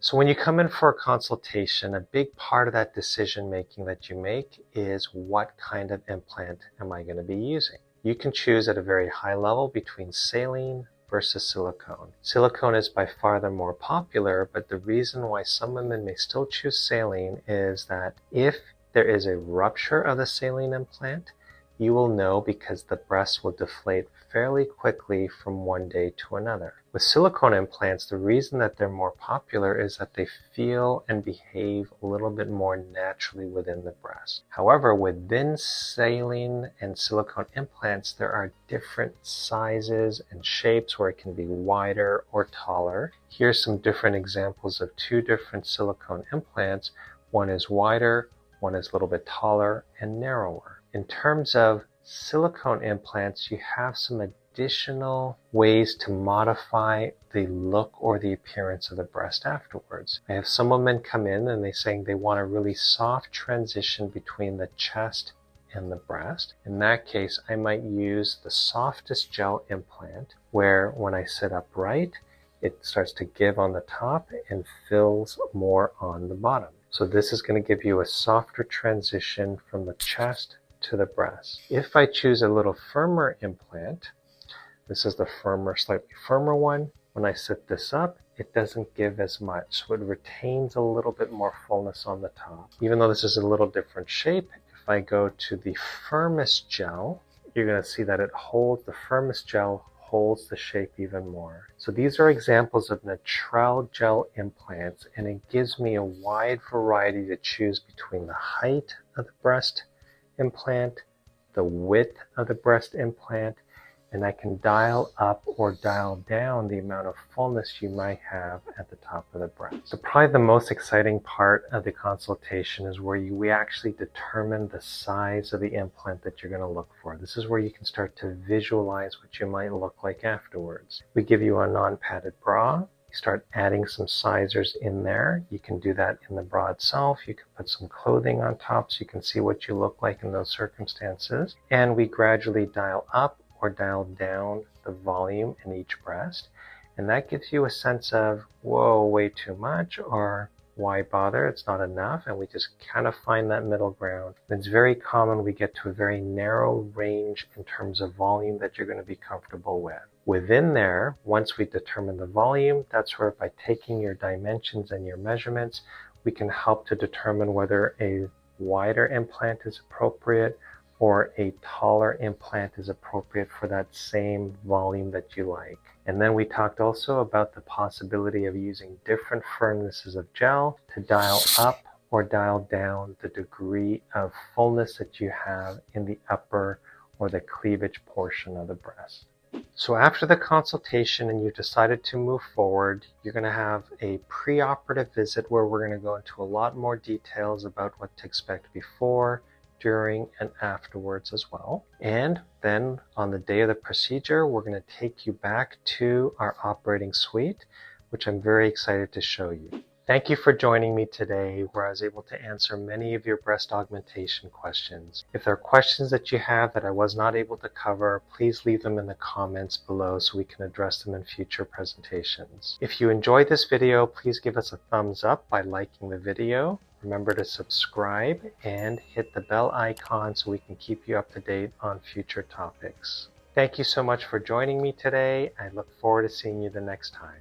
So when you come in for a consultation, a big part of that decision making that you make is what kind of implant am I going to be using? You can choose at a very high level between saline versus silicone. Silicone is by far the more popular, but the reason why some women may still choose saline is that if there is a rupture of the saline implant, you will know because the breast will deflate fairly quickly from one day to another. With silicone implants, the reason that they're more popular is that they feel and behave a little bit more naturally within the breast. However, within saline and silicone implants, there are different sizes and shapes where it can be wider or taller. Here's some different examples of two different silicone implants. One is wider, one is a little bit taller and narrower. In terms of silicone implants, you have some additional ways to modify the look or the appearance of the breast afterwards. I have some women come in and they're saying they want a really soft transition between the chest and the breast. In that case, I might use the softest gel implant where when I sit upright, it starts to give on the top and fills more on the bottom. So this is going to give you a softer transition from the chest to the breast. If I choose a little firmer implant, this is the slightly firmer one. When I sit this up, it doesn't give as much, so it retains a little bit more fullness on the top. Even though this is a little different shape, if I go to the firmest gel, you're going to see that the firmest gel holds the shape even more. So these are examples of nitrile gel implants, and it gives me a wide variety to choose between the height of the breast implant, the width of the breast implant, and I can dial up or dial down the amount of fullness you might have at the top of the breast. So probably the most exciting part of the consultation is where we actually determine the size of the implant that you're going to look for. This is where you can start to visualize what you might look like afterwards. We give you a non-padded bra. You start adding some sizers in there. You can do that in the bra itself. You can put some clothing on top so you can see what you look like in those circumstances. And we gradually dial up or dial down the volume in each breast. And that gives you a sense of, whoa, way too much, or why bother? It's not enough. And we just kind of find that middle ground. And it's very common we get to a very narrow range in terms of volume that you're going to be comfortable with. Within there, once we determine the volume, that's where by taking your dimensions and your measurements, we can help to determine whether a wider implant is appropriate or a taller implant is appropriate for that same volume that you like. And then we talked also about the possibility of using different firmnesses of gel to dial up or dial down the degree of fullness that you have in the upper or the cleavage portion of the breast. So after the consultation and you've decided to move forward, you're going to have a preoperative visit where we're going to go into a lot more details about what to expect before, during, and afterwards as well. And then on the day of the procedure, we're going to take you back to our operating suite, which I'm very excited to show you. Thank you for joining me today, where I was able to answer many of your breast augmentation questions. If there are questions that you have that I was not able to cover, please leave them in the comments below so we can address them in future presentations. If you enjoyed this video, please give us a thumbs up by liking the video. Remember to subscribe and hit the bell icon so we can keep you up to date on future topics. Thank you so much for joining me today. I look forward to seeing you the next time.